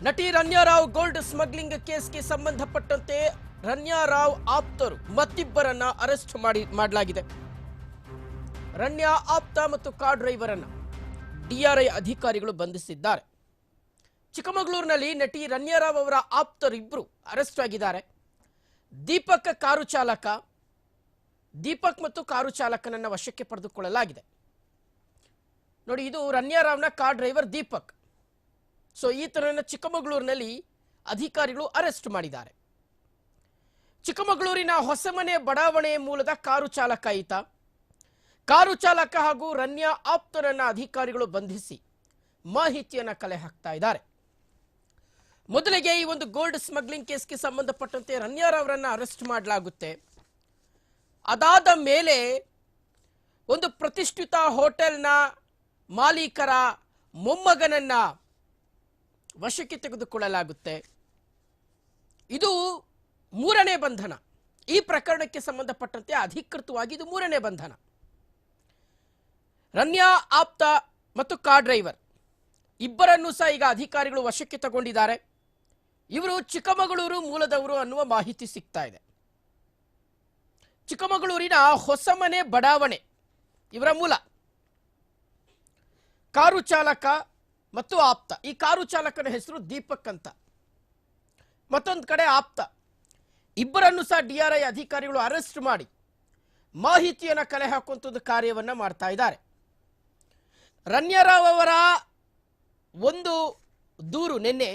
ನಟಿ Ranya Rao gold smuggling ಕೇಸ್ಗೆ ಸಂಬಂಧಪಟ್ಟಂತೆ ರನ್ಯಾ ರಾವ್ ಆಪ್ತರು ಮತ್ತಿಬ್ಬರನ್ನ ಅರೆಸ್ಟ್ ಮಾಡಲಾಗಿದೆ. ರನ್ಯಾ ಆಪ್ತ ಮತ್ತು ಕಾರ್ ಡ್ರೈವರ್ ಅನ್ನ ಡಿಆರ್ಐ ಅಧಿಕಾರಿಗಳು ಬಂಧಿಸಿದ್ದಾರೆ. ಚಿಕ್ಕಮಗಳೂರಿನಲ್ಲಿ ನಟಿ ರನ್ಯಾ ರಾವ್ ಅವರ ಆಪ್ತರಿಬ್ಬರು ಅರೆಸ್ಟ್ ಆಗಿದ್ದಾರೆ. ದೀಪಕ್ ಮತ್ತು ಕಾರು ಚಾಲಕನನ್ನ ವಶಕ್ಕೆ ಪಡೆದುಕೊಳ್ಳಲಾಗಿದೆ. ನೋಡಿ, ಇದು ರನ್ಯಾ ರಾವ್ನ ಕಾರ್ ಡ್ರೈವರ್ ದೀಪಕ್. ಸೊ ಈತನನ್ನ ಚಿಕ್ಕಮಗಳೂರಿನಲ್ಲಿ ಅಧಿಕಾರಿಗಳು ಅರೆಸ್ಟ್ ಮಾಡಿದ್ದಾರೆ. ಚಿಕ್ಕಮಗಳೂರಿನ ಹೊಸಮನೆ ಬಡಾವಣೆ ಮೂಲದ ಕಾರು ಚಾಲಕ ಈತ. ಕಾರು ಚಾಲಕ ಹಾಗೂ ರನ್ಯಾ ಆಪ್ತರನ್ನ ಅಧಿಕಾರಿಗಳು ಬಂಧಿಸಿ ಮಾಹಿತಿಯನ್ನ ಕಲೆ ಹಾಕ್ತಾ ಇದ್ದಾರೆ. ಮೊದಲಿಗೆ ಈ ಒಂದು ಗೋಲ್ಡ್ ಸ್ಮಗ್ಲಿಂಗ್ ಕೇಸ್ಗೆ ಸಂಬಂಧಪಟ್ಟಂತೆ ರನ್ಯಾ ಅವರನ್ನ ಅರೆಸ್ಟ್ ಮಾಡಲಾಗುತ್ತೆ. ಅದಾದ ಮೇಲೆ ಒಂದು ಪ್ರತಿಷ್ಠಿತ ಹೋಟೆಲ್ನ ಮಾಲೀಕರ ಮೊಮ್ಮಗನನ್ನ ವಶಕ್ಕೆ ತೆಗೆದುಕೊಳ್ಳಲಾಗುತ್ತೆ. ಇದು ಮೂರನೇ ಬಂಧನ. ಈ ಪ್ರಕರಣಕ್ಕೆ ಸಂಬಂಧಪಟ್ಟಂತೆ ಅಧಿಕೃತವಾಗಿ ಇದು ಮೂರನೇ ಬಂಧನ. ರನ್ಯಾ ಆಪ್ತ ಮತ್ತು ಕಾರ್ ಡ್ರೈವರ್ ಇಬ್ಬರನ್ನೂ ಸಹ ಈಗ ಅಧಿಕಾರಿಗಳು ವಶಕ್ಕೆ ತಗೊಂಡಿದ್ದಾರೆ. ಇವರು ಚಿಕ್ಕಮಗಳೂರು ಮೂಲದವರು ಅನ್ನುವ ಮಾಹಿತಿ ಸಿಗ್ತಾ ಇದೆ. ಚಿಕ್ಕಮಗಳೂರಿನ ಹೊಸಮನೆ ಬಡಾವಣೆ ಇವರ ಮೂಲ. ಕಾರು ಚಾಲಕ ಮತ್ತು ಆಪ್ತ. ಈ ಕಾರು ಚಾಲಕನ ಹೆಸರು ದೀಪಕ್ ಅಂತ, ಮತ್ತೊಂದು ಕಡೆ ಆಪ್ತ. ಇಬ್ಬರನ್ನು ಸಹ ಡಿಆರ್ಐ ಅಧಿಕಾರಿಗಳು ಅರೆಸ್ಟ್ ಮಾಡಿ ಮಾಹಿತಿಯನ್ನು ಕಲೆ ಹಾಕುವಂಥದ್ದು ಕಾರ್ಯವನ್ನ ಮಾಡ್ತಾ ಇದ್ದಾರೆ. ರನ್ಯಾ ರಾವ್ ಅವರ ಒಂದು ದೂರು ನಿನ್ನೆ,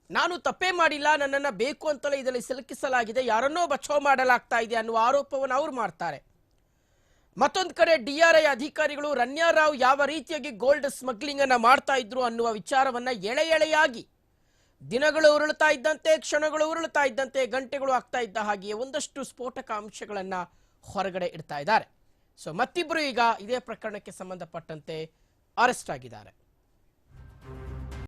ನಾನು ತಪ್ಪೇ ಮಾಡಿಲ್ಲ, ನನ್ನನ್ನು ಬೇಕು ಅಂತಲೇ ಇದರಲ್ಲಿ ಸಿಲುಕಿಸಲಾಗಿದೆ, ಯಾರನ್ನೋ ಬಚಾವ್ ಮಾಡಲಾಗ್ತಾ ಇದೆ ಅನ್ನುವ ಆರೋಪವನ್ನು ಅವರು ಮಾಡ್ತಾರೆ. ಮತ್ತೊಂದು ಕಡೆ ಡಿಆರ್ಐ ಅಧಿಕಾರಿಗಳು ರನ್ಯಾ ರಾವ್ ಯಾವ ರೀತಿಯಾಗಿ ಗೋಲ್ಡ್ ಸ್ಮಗ್ಲಿಂಗ್ ಅನ್ನ ಮಾಡ್ತಾ ಇದ್ರು ಅನ್ನುವ ವಿಚಾರವನ್ನ ಎಳೆ ಎಳೆಯಾಗಿ ದಿನಗಳು ಉರುಳ್ತಾ ಇದ್ದಂತೆ, ಕ್ಷಣಗಳು ಉರುಳ್ತಾ ಇದ್ದಂತೆ, ಗಂಟೆಗಳು ಆಗ್ತಾ ಇದ್ದ ಹಾಗೆಯೇ ಒಂದಷ್ಟು ಸ್ಫೋಟಕ ಅಂಶಗಳನ್ನ ಹೊರಗಡೆ ಇಡ್ತಾ ಇದ್ದಾರೆ. ಸೊ ಮತ್ತಿಬ್ಬರು ಈಗ ಇದೇ ಪ್ರಕರಣಕ್ಕೆ ಸಂಬಂಧಪಟ್ಟಂತೆ ಅರೆಸ್ಟ್ ಆಗಿದ್ದಾರೆ.